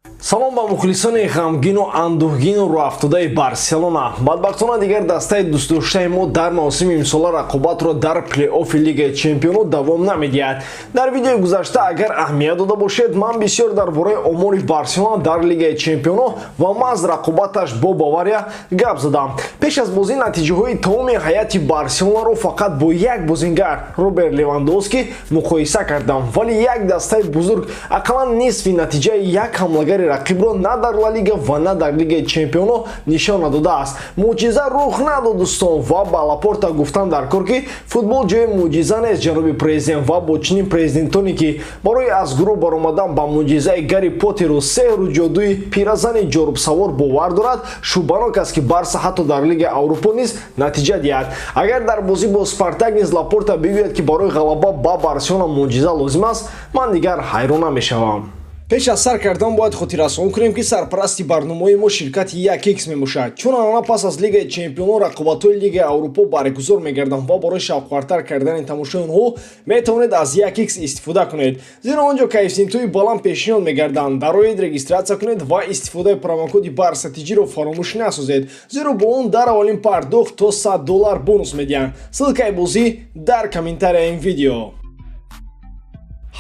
салом ба мухлисони ғамгину андӯҳгину роҳафтудаи Барселона. Бадбахтона дигар дастаи дӯстдоштаи мо дар мавсими имсола рақобатро дар плей-оффи Лигаи Чемпионот давом намедиҳад. Дар видеои гузашта агар аҳамият дода бошед, ман бисёр дар бораи омори Барселона дар Лигаи Чемпионот ва маҳз рақобаташ бо Бавария гап задам. Пеш аз бозӣ натиҷаҳои тамоми ҳайати Барселонаро фақат бо як бозингар Роберт Левандовски муқоиса кардам, вале як дастаи бузург ақаллан нисфи натиҷаи як ҳамлагари рақибро на дар Ла Лига ва на дар Лигаи Чемпионот нишон надодааст. Муъҷиза рух надод дӯстон ва ба Лапорта гуфтан дар кор ки футбол ҷои муъҷиза нест ҷаноби президент ва бо чунин президентоне ки барои аз гурӯҳ баромадан ба муъҷизаи Гарри Поттеру сеҳру ҷодуи пиразани ҷорубсавор бовар дорад, шубанок аст ки Барса ҳатто дар Лигаи Аврупо низ натиҷа диҳад. Агар дар бозӣ бо Спартак низ Лапорта бигӯяд ки барои ғалаба ба Барселона муъҷиза лозим аст, ман дигар ҳайрон намешавам. пеш аз сар кардан бояд хотиррасон кунем ки сарпарасти барномаи мо ширкати 1x мебошад. Чун анана пас аз Лигаи Чемпионот рақобатҳои Лигаи Аврупо баргузор мегарданд ва барои шавқвартар кардани тамошои онҳо метавонед аз 1x истифода кунед. Зеро онҷо коэффициентҳои баланд пешниҳод мегарданд. Дароед регистратсия кунед ва истифодаи промокоди барсатиҷиро фаромӯш насозед, зеро бо он дар аввалин пардохт то $100 бонус медиҳанд. Ссилкаи бозӣ дар комментарияи ин видео.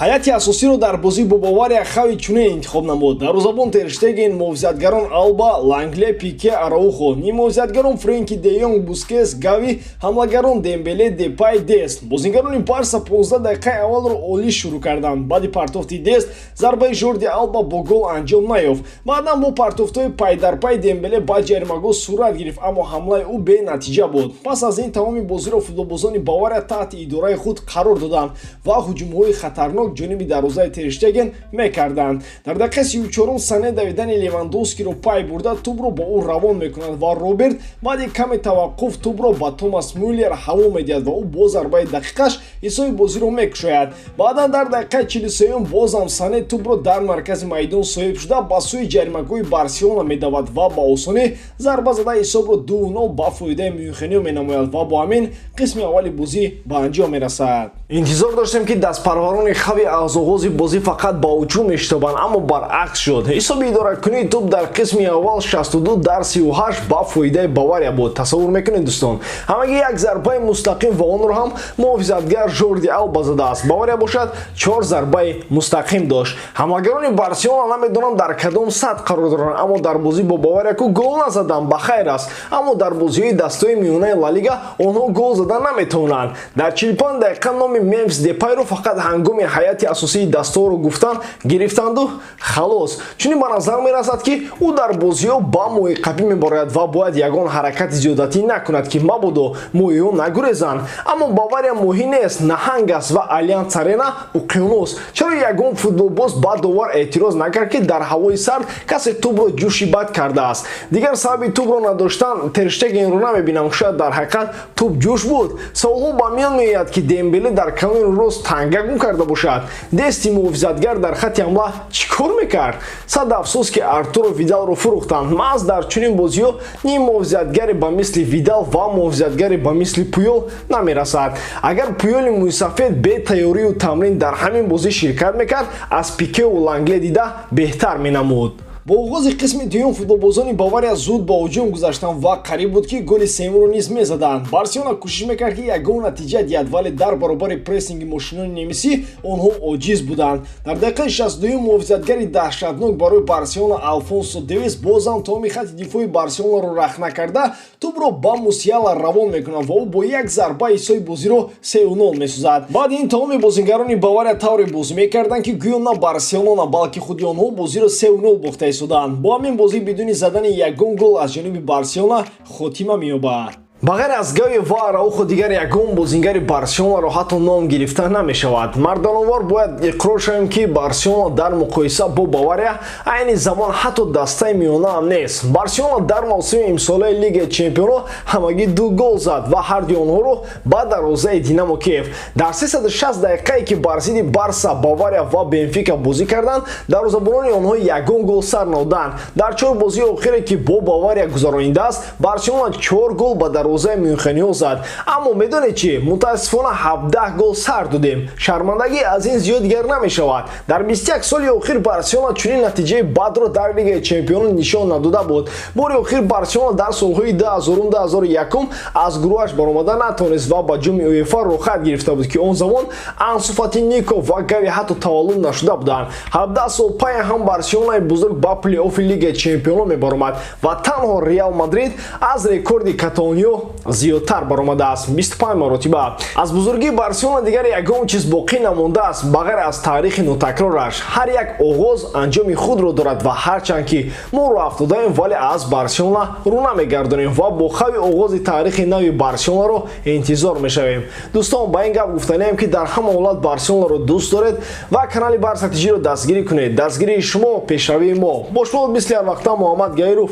ҳайати асосиро дар бозӣ бо Бавария хави чунин интихоб намуд. Дарвозабон Тер Штеген, муҳофизатгарон Алба, Лангле, Пике, Араухо, нимуҳофизатгарон Френки де Йонг, Бускетс, Гави, ҳамлагарон Дембеле, Депай, Дест. Бозингарони Барса 15 дақиқаи аввалро олӣ шурӯъ карданд. Баъди партофти Дест, зарбаи Жорди Алба бо гол анҷом наёфт. Баъдан бо партофтҳои пайдарпай Дембеле ба ҷаримагоҳ сурат гирифт, аммо ҳамлаи ӯ бенатиҷа буд. Пас аз ин тамоми бозиро футболбозони Бавария таҳти идораи худ қарор доданд ва ҳуҷумҳои хатарнок ҷониби дарвозаи Тер Штеген мекарданд. Дар дақиқаи 34 Сане давидани Левандовскиро пай бурда тӯбро ба ӯ равон мекунад ва Роберт баъди каме таваққуф тӯбро ба Томас Мюллер ҳаво медиҳад ва ӯ бо зарбаи дақиқаш ҳисоби бозиро мекушояд. Баъдан дар дақиқаи 43 бозам Сане тӯбро дар маркази майдон соҳиб шуда ба сӯи ҷаримагоҳи Барселона медавад ва ба осонӣ зарба зада ҳисобро 2-0 ба фоидаи мюнхениҳо менамояд ва бо ҳамин қисми аввали бозӣ ба анҷом мерасад. интизор доштем ки дастпарварони хави аз оғози бозӣ фақат ба ҳуҷум мештобанд, аммо баръакс шуд. ҳисоби идоракунии тӯб дар қисми аввал 62-38 ба фоидаи Бавария буд. тасаввур мекунед дӯстон, ҳамагӣ як зарбаи мустақим ва онро ҳам муҳофизатгар Жорди Алба задааст. Бавария бошад 4 зарбаи мустақим дошт. ҳамлагарони Барселона намедонам дар кадом сатҳ қарор доранд, аммо дар бозӣ бо Бавария ку гол назаданд ба хайр аст, аммо дар бозиҳои дастаи миёнаи Ла Лига онҳо гол задан наметавонанд. дар 45 дақиқа номи Мемфис Депайро фақат ҳангоми ҳайати асосии дастаҳоро гуфтан гирифтанду халос. чунин ба назар мерасад ки ӯ дар бозиҳо ба муиққабӣ мебарояд ва бояд ягон ҳаракати зиёдатӣ накунад ки мабодо моҳиҳо нагурезанд. Аммо Бавария моҳӣ нест, наҳанг аст ва Альянс Арена уқёнус. чаро ягон футболбоз ба довар эътироз накард ки дар ҳавои сард касе тӯбро ҷӯши бад кардааст? дигар сабаби тӯбро надоштан Тер Штегенро намебинам, шояд дар ҳақиқат тӯб ҷӯш буд. саволҳо ба миён меояд ки Дембеле дар канони рост тангагун карда бошад. Дести муҳофизатгар дар хати ҳамла чӣ кор мекард? сад афсӯс ки Артуро Видалро фурӯхтанд. маҳз дар чунин бозиҳо ним муҳофизатгаре ба мисли Видал ва муҳофизатгаре ба мисли Пуёл намерасад. агар Пуёли мӯйсафед бе тайёрию тамрин дар ҳамин бозӣ ширкат мекард, аз Пикеу Лангле дида беҳтар менамуд. бо оғози қисми дуюм футболбозони Бавария зуд ба ҳуҷум гузаштанд ва қариб буд ки голи сеюмро низ мезаданд. Барселона кӯшиш мекард ки ягон натиҷа диҳад, вале дар баробари прессинги мошинони немисӣ онҳо оҷиз буданд. дар дақиқаи 62 муҳофизатгари даҳшатнок барои Барселона Алфонсо Девис бозам тамоми хати дифои Барселонаро рахна карда тӯбро ба Мусиала равон мекунад ва ӯ бо як зарба ҳисоби бозиро 3-0 месозад. баъди ин тамоми бозингарони Бавария тавре бозӣ мекарданд ки гӯё на Барселона, балки худи онҳо бозиро 3-0 бохта истоданд. бо ҳамин бозӣ бидуни задани ягон гол аз ҷониби Барселона хотима меёбад. ба ғайр аз Гави ва Араухо дигар ягон бозингари Барселонаро ҳатто ном гирифта намешавад. Мардановар бояд иқрор шавем ки Барселона дар муқоиса бо Бавария айни замон ҳатто дастаи миёна ҳам нест. Барселона дар мавсими имсолаи Лигаи Чемпионот ҳамагӣ 2 гол зад ва ҳарду онҳоро ба дарвозаи Динамо Киев. дар 360 дақиқае ки бар зидди Барса, Бавария ва Бенфика бозӣ карданд, дарвозабонони онҳо ягон гол сар намуданд. дар 4 бозии охире ки бо Бавария гузаронидааст, Барселона 4 гол ба дарвозаи мюнхениҳо зад. Аммо медонед чӣ? Мутаассифона 17 гол сар додем. Шармандагӣ аз ин зиёд дигар намешавад. Дар 21 соли охир Барселона чунин натиҷаи бадро дар Лигаи Чемпионон нишон надода буд. Бори охир Барселона дар солҳои 2000-2001 аз гурӯҳаш баромада натавонист ва ба ҷоми УЕФА рохат гирифта буд ки он замон Ансу Фати, Нико ва Гави ҳатто таваллуд нашуда буданд. 17 сол пай ҳам Барселонаи бузург ба плей-оффи Лигаи Чемпионон мебаромад ва танҳо Реал Мадрид аз рекорди Каталониё зиёдтар баромадааст 25 маротиба. Аз бузургии Барселона дигар ягон чиз боқӣ намондааст ба ғайр аз таърихи нотакрораш. Ҳар як оғоз анҷоми худро дорад ва ҳарчанд ки мо роҳ афтодаем, вале аз Барселона рӯ намегардонем ва бо хави оғози таърихи нави Барселонаро интизор мешавем. Дӯстон, ба ин гап гуфтанем ки дар ҳама ҳолат Барселонаро дӯст доред ва канали Барса ТЖ-ро дастгирӣ кунед. Дастгирии шумо пешравии мо. Бо шумо мисли ҳар вақта Муҳаммад Гайров.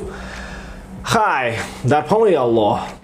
Хай, дар паноҳи Аллоҳ.